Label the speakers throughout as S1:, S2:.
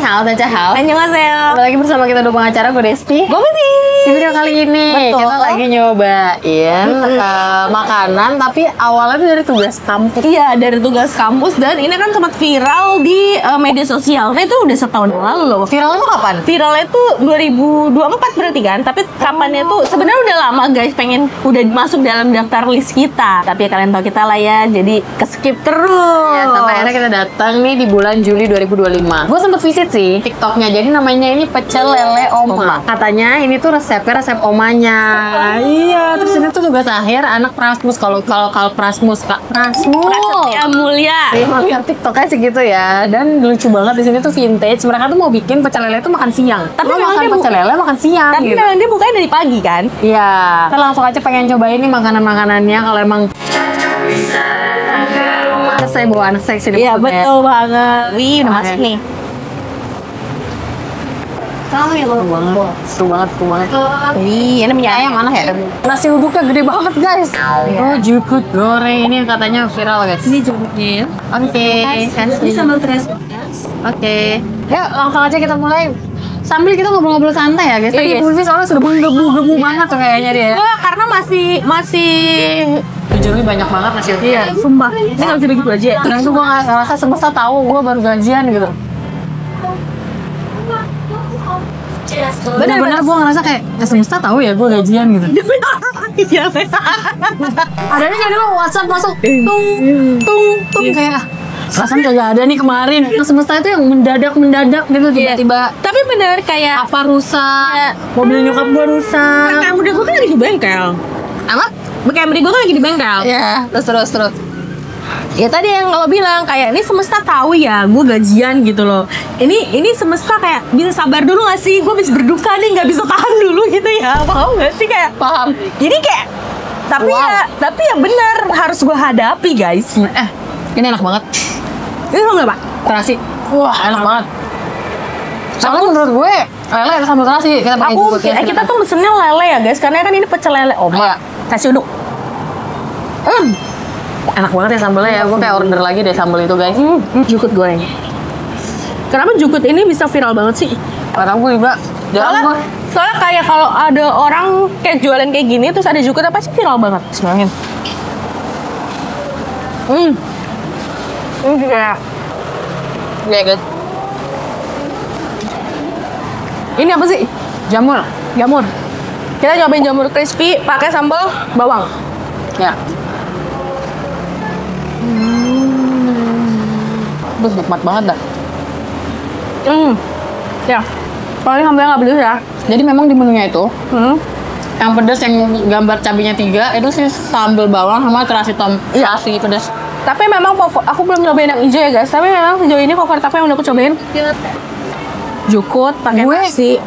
S1: Dancahao.
S2: Annyeonghaseyo.
S1: Kembali lagi bersama kita dua pengacara, gue Desti.
S2: Gue Putih.
S1: Di video kali ini
S2: Betul.
S1: kita lagi nyobain makanan, tapi awalnya dari tugas kampus.
S2: Iya, dari tugas kampus, dan ini kan sempat viral di media sosial. Nah, itu udah setahun yang lalu loh.
S1: Viralnya tuh kapan?
S2: Viralnya tuh 2024 berarti kan. Tapi kapannya tuh sebenarnya udah lama guys, pengen udah masuk dalam daftar list kita. Tapi ya kalian tahu kita lah ya, jadi ke-skip terus.
S1: Ya, sampai akhirnya kita datang nih di bulan Juli 2025. Gue sempet visit sih TikToknya, jadi namanya ini pecel lele oma. Katanya ini tuh resep omanya. Iya, terus ini tuh tugas akhir anak Prasmus. Kalau Prasmus, Kak Prasmus.
S2: Prasetya Mulia.
S1: Emang lihat TikToknya segitu ya, dan lucu banget di sini tuh vintage. Mereka tuh mau bikin pecel lele tuh makan siang.
S2: Tapi
S1: lo
S2: memang
S1: makan
S2: dia
S1: pecel lele makan siang.
S2: Tapi
S1: gitu.
S2: memang dia bukanya dari pagi kan?
S1: Iya, kita langsung aja pengen cobain nih makanan-makanannya. Kalau emang saya bawa anak saya sini.
S2: Iya, betul banget. Wih, udah masuk nih.
S1: Seru banget.
S2: Wih, ini punya
S1: Yang mana ya? Nasi uduknya gede banget guys. Oh, jukut goreng ini yang katanya viral guys.
S2: Ini jemputnya ya.
S1: Oke,
S2: Ini sambal terasi.
S1: Oke. Ya, langsung aja kita mulai. Sambil kita ngobrol-ngobrol santai ya guys.
S2: Iya,
S1: Tadi
S2: guys.
S1: Pulvi soalnya sudah menggebu-gebu banget tuh kayaknya dia.
S2: Wah, karena masih
S1: Jujur nih banyak banget nasi uduk.
S2: iya, sumpah. Ini nggak bisa begitu aja.
S1: Dan tuh gue ngerasa semesta tahu gue baru gajian gitu. Bener-bener gue ngerasa kayak semesta tahu ya gue gajian gitu.
S2: Iya.
S1: Adanya jadi lo WhatsApp masuk tung kayak perasaan kagak ada nih kemarin. Semesta itu yang mendadak gitu tiba-tiba.
S2: Tapi bener kayak
S1: Apa rusak? Mobil nyokap gue rusak.
S2: kayak udah gue kan lagi di bengkel.
S1: Apa?
S2: Camry gue kan lagi di bengkel.
S1: Ya, terus.
S2: Ya tadi yang lo bilang kayak ini semesta tahu ya gue gajian gitu loh. Ini semesta kayak bisa sabar dulu gak sih? Gue bisa berduka nih, nggak bisa tahan dulu gitu ya. Paham gak sih kayak?
S1: Paham.
S2: Jadi kayak tapi ya bener harus gue hadapi guys.
S1: Ini enak banget.
S2: Ini lo nggak pak?
S1: Terasi. Wah, enak banget. Soalnya menurut gue lele sambal terasi kita pakai juga
S2: Kita tuh mesennya lele ya guys, karena kan ini pecel lele oma. Kasih uduk.
S1: Enak banget ya sambalnya ya. Gue kayak order lagi deh sambal itu guys.
S2: Jukut goreng. Kenapa jukut ini bisa viral banget sih?
S1: Karena gue juga
S2: Soalnya kayak kalau ada orang kayak jualan kayak gini terus ada jukut apa sih viral banget.
S1: Bismillahirrahmanirrahim. Ini juga ya. Ya guys.
S2: Ini apa sih?
S1: Jamur.
S2: Kita nyobain jamur crispy pakai sambal bawang.
S1: Ya. Terus nikmat banget dah.
S2: Ya. Kalau ini sambalnya nggak pedes ya.
S1: Jadi memang di menunya itu yang pedas yang gambar cabenya 3 itu sih sambal bawang sama terasi terasi pedas.
S2: Tapi memang aku belum nyobain yang hijau ya guys. Tapi memang sejauh ini favorit aku yang udah aku cobain jukut pakai nasi.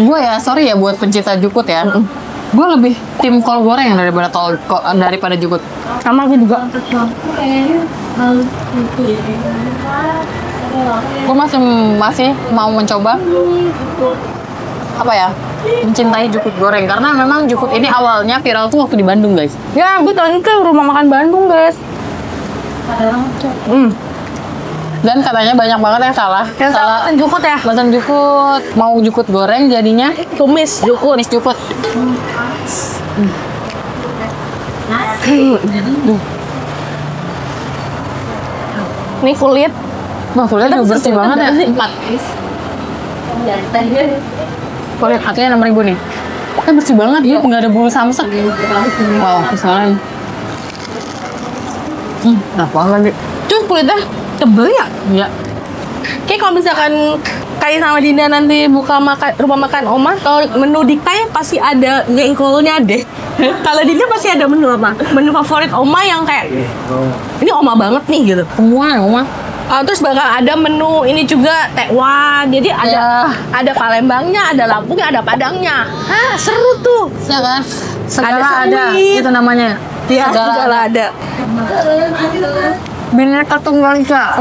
S1: Gue ya sorry ya buat pencinta jukut ya. Gue lebih tim kol goreng daripada jukut.
S2: Sama aku juga.
S1: Gue masih mau mencoba apa ya, mencintai jukut goreng karena memang jukut ini awalnya viral tuh waktu di Bandung guys.
S2: Ya, gue tahun ke rumah makan Bandung guys.
S1: Dan katanya banyak banget yang salah.
S2: Salah jukut ya.
S1: Pesan jukut, mau jukut goreng jadinya
S2: Tumis jukut.
S1: jukut.
S2: Ini kulit.
S1: Wah, kulitnya juga bersih banget ya. 4. Kulit hatinya 6.000 nih. Bersih banget ya, nggak ada bulu samsek. Wow, misalnya. Nah, banget nih.
S2: Cuy, kulitnya tebel ya?
S1: Iya.
S2: Kayak kalau misalkan kayak sama Dinda nanti buka rumah makan Oma, kalau menu diktai pasti ada jengkolnya deh. Kalau Dinda pasti ada menu apa? Menu favorit Oma yang kayak ini Oma banget nih gitu.
S1: Semua.
S2: Terus bakal ada menu ini juga tekwan. Jadi ada Palembangnya, ada Lampungnya, ada Padangnya. Hah, seru tuh.
S1: Ya kan? Segala
S2: Ada
S1: ada.
S2: sandwich.
S1: Itu namanya.
S2: Ya, segala ada.
S1: Bineka Tunggal Ika.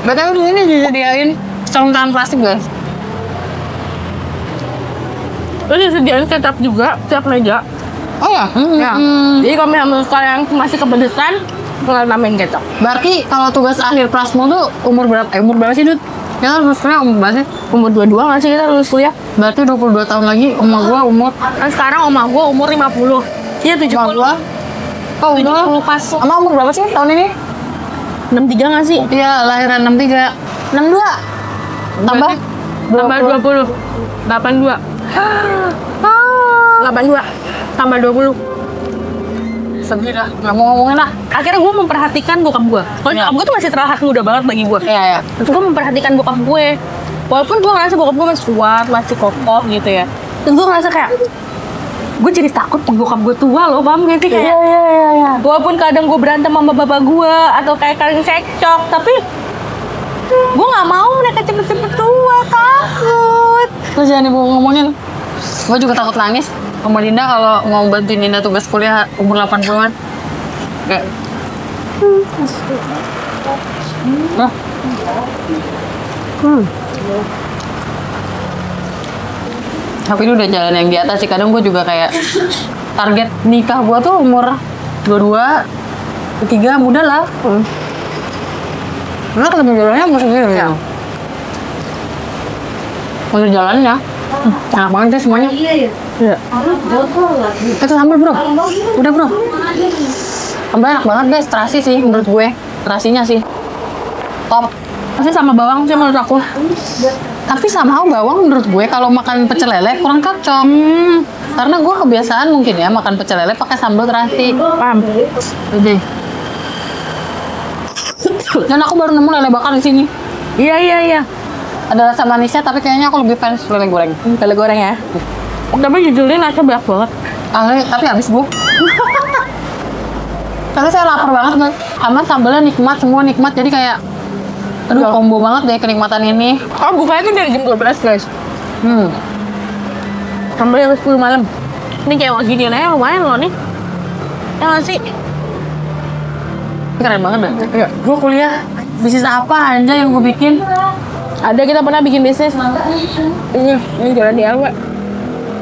S1: Betul di sini disediain sarung tangan plastik guys.
S2: Terus disediain kecap juga setiap meja.
S1: Oh ya?
S2: Ya. Jadi kalau misalnya kalian masih kepedesan, Nggak nambahin kecap.
S1: Berarti kalau tugas akhir prasmul tuh umur berapa? Umur berapa sih, Dut? Ya lulus kuliah umur berapa sih?
S2: Umur 22 nggak sih kita lulus kuliah?
S1: Berarti 22 tahun lagi emak gua umur
S2: Kan sekarang oma gue umur 50. Iya 70.
S1: emak gua. Oh, udah
S2: 70 pas.
S1: Emak umur berapa sih tahun ini?
S2: 63 nggak sih?
S1: Iya, lahiran 63. 62. Tambah
S2: Tambah 20. 82. 82. Tambah 20.
S1: Sedih dah, nggak mau ngomongin lah.
S2: Akhirnya gue memperhatikan bokap gue. Kalau
S1: Iya.
S2: bokap gue tuh masih terlihat muda banget bagi gue.
S1: Iya, ya.
S2: Terus gue memperhatikan bokap gue. Walaupun gue ngerasa bokap gue masih kuat, masih kokoh gitu ya. Terus gue ngerasa kayak gue jadi takut bokap gue tua loh, paham gak sih? Kayak
S1: Iya.
S2: walaupun kadang gue berantem sama bapak gue atau kayak kadang cekcok, tapi gue nggak mau mereka cepet-cepet tua, takut.
S1: Terus jangan ibu ngomongin. Gue juga takut nangis. Sama Dinda kalau mau bantuin Dinda tugas kuliah umur 80-an. Kayak Hah? Tapi itu udah jalan yang di atas sih. Kadang gue juga kayak target nikah gue tuh umur 22, 23 muda lah. Karena ketemu jalannya umur segitu ya. Udah jalannya. Enak banget deh semuanya.
S2: Iya.
S1: Itu sambal bro. Udah bro. Sambal enak banget guys. Terasi sih menurut gue. Terasinya sih top.
S2: Masih sama bawang sih menurut aku.
S1: Tapi somehow bawang menurut gue kalau makan pecel lele kurang cocok. Karena gue kebiasaan mungkin ya makan pecel lele pakai sambal terasi.
S2: Paham?
S1: Jadi. Dan aku baru nemu lele bakar di sini.
S2: Iya.
S1: Ada rasa manisnya tapi kayaknya aku lebih fans lele goreng.
S2: Lele goreng ya. Tapi jujurnya nasi banyak banget.
S1: Tapi habis bu. Karena saya lapar banget kan. Sama sambalnya nikmat, semua nikmat. Jadi kayak aduh combo banget deh kenikmatan ini.
S2: Oh bukanya tuh dari jam 12 guys. Sampai jam 10 malam. Ini kayak mau gini aja lumayan loh nih. Ya nggak sih?
S1: Keren banget deh. Iya. Gue kuliah bisnis apa aja yang gue bikin.
S2: Ada kita pernah bikin bisnis. Ini jualan di RW.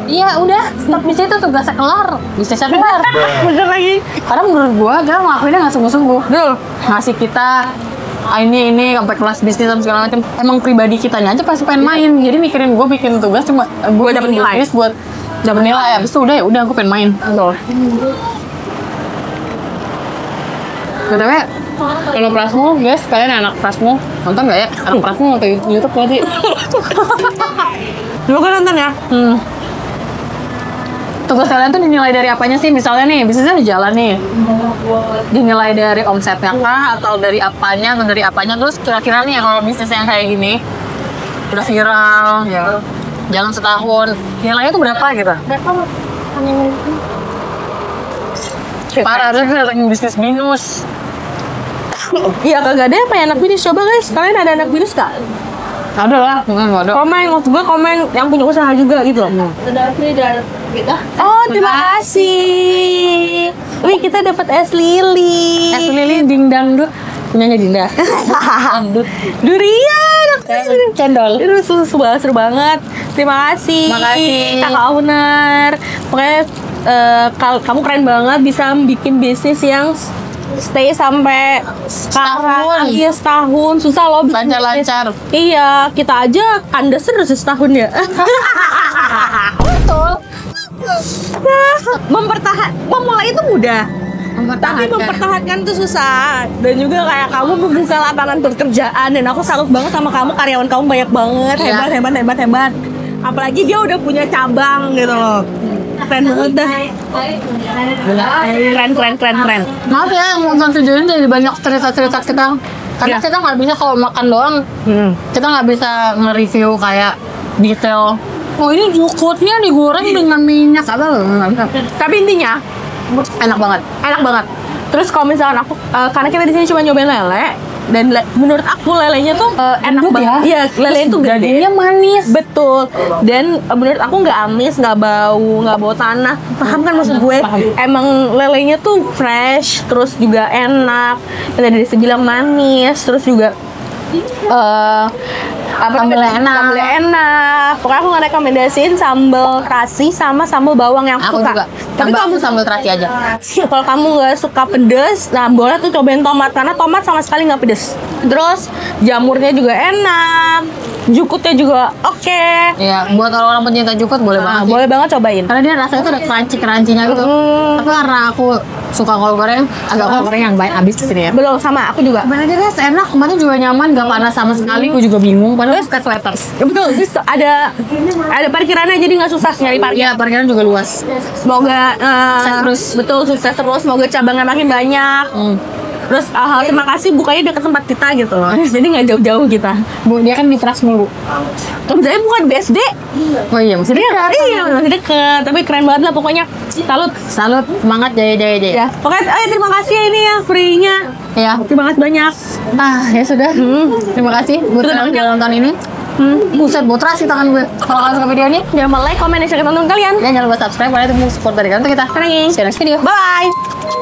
S1: Iya udah stop di situ tugasnya kelar. Bisnisnya kelar.
S2: Bener lagi.
S1: Karena menurut gue kita ngelakuinnya nggak sungguh-sungguh.
S2: Betul.
S1: Ngasih kita ini sampai kelas bisnis dan segala macam. Emang pribadi kitanya aja pasti pengen main. Jadi mikirin gue bikin tugas cuma gue
S2: dapet nilai.
S1: bisnis buat dapet nilai. Habis itu udah aku pengen main.
S2: Betul.
S1: BTW kalau Prasmul guys, kalian anak Prasmul nonton nggak ya? Anak Prasmul atau YouTube berarti?
S2: Lu kan nonton ya?
S1: Tugas kalian tuh dinilai dari apanya sih? Misalnya nih, bisnisnya di jalan nih. Dinilai dari omsetnya kah? Atau dari apanya? Atau dari apanya? Terus kira-kira nih kalau bisnis yang kayak gini udah viral, ya jalan setahun, nilainya tuh berapa gitu? Parah, harusnya kita datangin bisnis minus.
S2: Iya kagak ada apa ya anak bisnis. Coba guys, kalian ada anak bisnis gak?
S1: Ada lah, nggak ada.
S2: Komen, maksud gue komen yang punya usaha juga gitu loh. Oh terima kasih. Wih kita dapat es lili.
S1: Es lili dingdang dut, punyanya Dinda.
S2: Durian.
S1: Cendol.
S2: Itu seru banget. Terima kasih.
S1: Makasih.
S2: Kakak owner. Pokoknya kamu keren banget bisa bikin bisnis yang stay sampai sekarang. Iya setahun. Susah loh. bikin
S1: Lancar-lancar.
S2: bisnis. Iya kita aja kandas terus setahun ya.
S1: Betul.
S2: Memulai itu mudah. Tapi mempertahankan itu susah. Dan juga kayak kamu membuka lapangan pekerjaan. Dan aku salut banget sama kamu, karyawan kamu banyak banget. Hebat. Apalagi dia udah punya cabang gitu loh. Keren banget dah. Keren.
S1: Maaf ya, nonton video ini jadi banyak cerita-cerita kita. Karena
S2: Iya.
S1: kita nggak bisa kalau makan doang. Kita nggak bisa nge-review kayak detail. Oh ini jukutnya digoreng dengan minyak apa loh? Nggak bisa.
S2: Tapi intinya
S1: Enak banget.
S2: enak banget. Terus kalau misalkan aku karena kita di sini cuma nyobain lele dan menurut aku lelenya tuh enak
S1: Gede
S2: banget.
S1: ya?
S2: Iya, lelenya tuh gede.
S1: Dagingnya manis.
S2: Betul. Dan menurut aku nggak amis, nggak bau tanah. Paham kan maksud gue?
S1: Paham.
S2: Emang lelenya tuh fresh, terus juga enak. Dan dari segi bilang manis, terus juga
S1: Sambelnya enak.
S2: Sambelnya enak. Pokoknya aku ngerekomendasiin sambal terasi sama sambal bawang yang
S1: Aku
S2: suka.
S1: juga.
S2: Tapi
S1: Tambah
S2: kalau
S1: aku sambal terasi aja.
S2: kalau kamu nggak suka pedes, nah boleh tuh cobain tomat karena tomat sama sekali nggak pedes. Terus jamurnya juga enak, jukutnya juga oke.
S1: Iya, buat orang-orang pencinta jukut boleh
S2: Nah,
S1: banget. Sih.
S2: boleh banget cobain.
S1: Karena dia rasanya tuh ada crunchy-crunchy-nya gitu. Tapi karena aku suka kol goreng, agak kol goreng yang baik habis di sini ya.
S2: Belum sama aku juga.
S1: Cobain aja guys, enak. Kemarin juga nyaman, gak panas sama sekali. Aku juga bingung, padahal suka sweaters.
S2: Ya, betul. Terus ada parkirannya jadi nggak susah nyari parkir.
S1: Iya, parkiran juga luas.
S2: Semoga
S1: Sukses terus.
S2: betul sukses terus. Semoga cabangnya makin banyak. Terus terima kasih bukanya dekat tempat kita gitu loh. Jadi nggak jauh-jauh kita.
S1: Bu, dia kan di Pras mulu.
S2: Kalau saya bukan BSD.
S1: Oh iya, masih dekat.
S2: Iya, masih deket. Tapi keren banget lah pokoknya. Salut.
S1: Salut, semangat jaya.
S2: Ya, pokoknya terima kasih ya ini ya free-nya.
S1: Ya.
S2: Terima kasih banyak.
S1: Ah, ya sudah. Terima kasih buat
S2: Terima
S1: yang
S2: kasih.
S1: udah nonton ini. Buset, botra sih tangan gue. Kalau kalian suka video ini,
S2: Jangan lupa like, komen, dan share ke teman kalian.
S1: dan jangan lupa subscribe karena itu support dari kalian untuk kita.
S2: Thanks.
S1: See you next video.
S2: Bye.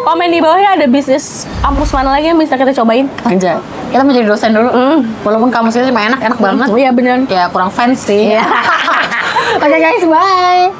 S2: Komen di bawahnya ada bisnis kampus mana lagi yang bisa kita cobain.
S1: Anjay. Kita mau jadi dosen dulu. Walaupun kamusnya cuma enak banget.
S2: Iya bener.
S1: Ya kurang fans sih.
S2: Iya.
S1: Oke guys, bye.